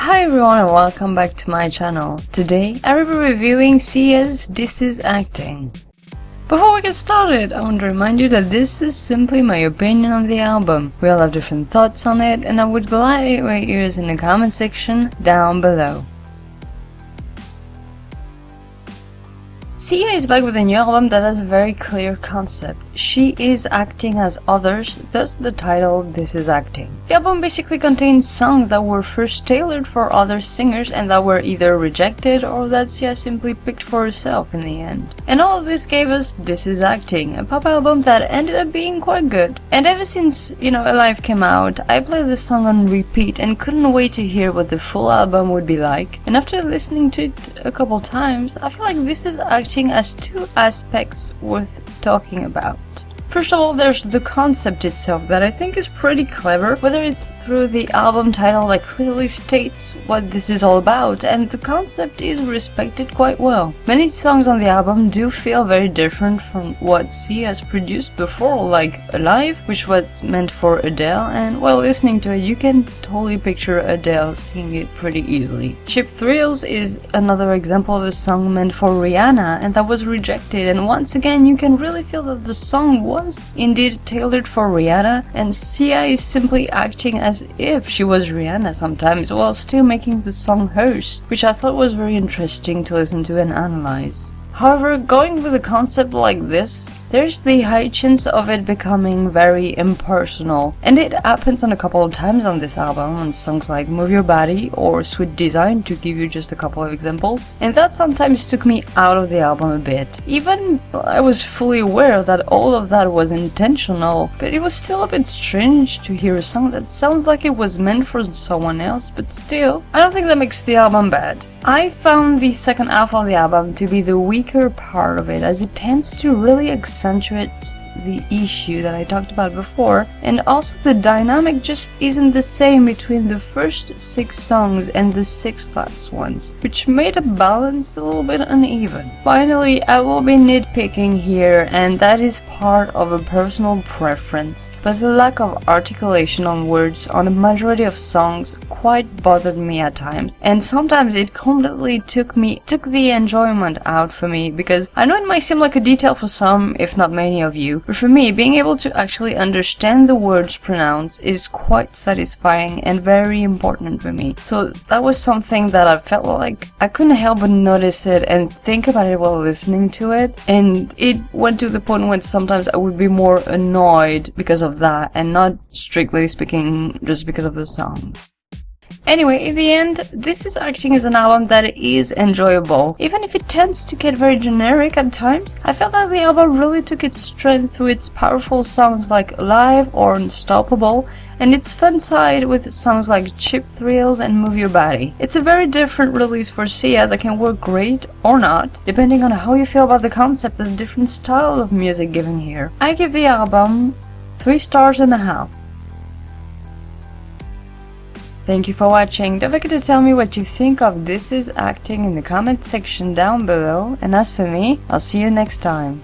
Hi everyone and welcome back to my channel. Today I will be reviewing Sia's This Is Acting. Before we get started, I want to remind you that this is simply my opinion on the album. We all have different thoughts on it and I would gladly await yours in the comment section down below. Sia is back with a new album that has a very clear concept. She is acting as others, thus the title This Is Acting. The album basically contains songs that were first tailored for other singers and that were either rejected or that Sia simply picked for herself in the end. And all of this gave us This Is Acting, a pop album that ended up being quite good. And ever since, Alive came out, I played this song on repeat and couldn't wait to hear what the full album would be like. And after listening to it a couple times, I feel like This Is Acting has two aspects worth talking about. First of all, there's the concept itself that I think is pretty clever, whether it's through the album title that clearly states what this is all about, and the concept is respected quite well. Many songs on the album do feel very different from what Sia has produced before, like Alive, which was meant for Adele, and while listening to it you can totally picture Adele singing it pretty easily. Cheap Thrills is another example of a song meant for Rihanna and that was rejected, and once again you can really feel that the song was indeed tailored for Rihanna, and Sia is simply acting as if she was Rihanna sometimes while still making the song hers, which I thought was very interesting to listen to and analyze. However, going with a concept like this, there's the high chance of it becoming very impersonal, and it happens on a couple of times on this album on songs like Move Your Body or Sweet Design, to give you just a couple of examples, and that sometimes took me out of the album a bit. Even I was fully aware that all of that was intentional, but it was still a bit strange to hear a song that sounds like it was meant for someone else, but still, I don't think that makes the album bad. I found the second half of the album to be the weaker part of it, as it tends to really accentuate the issue that I talked about before, and also the dynamic just isn't the same between the first 6 songs and the 6 last ones, which made the balance a little bit uneven. Finally, I will be nitpicking here, and that is part of a personal preference, but the lack of articulation on words on a majority of songs quite bothered me at times, and sometimes it completely took the enjoyment out for me, because I know it might seem like a detail for some, if not many of you, but for me, being able to actually understand the words pronounced is quite satisfying and very important for me. So that was something that I felt like I couldn't help but notice it and think about it while listening to it, and it went to the point when sometimes I would be more annoyed because of that and not strictly speaking just because of the song. Anyway, in the end, This Is Acting is an album that is enjoyable. Even if it tends to get very generic at times, I felt that the album really took its strength through its powerful songs like Live or Unstoppable, and its fun side with songs like Cheap Thrills and Move Your Body. It's a very different release for Sia that can work great or not, depending on how you feel about the concept and the different styles of music given here. I give the album 3.5 stars. Thank you for watching. Don't forget to tell me what you think of This Is Acting in the comment section down below, and as for me, I'll see you next time.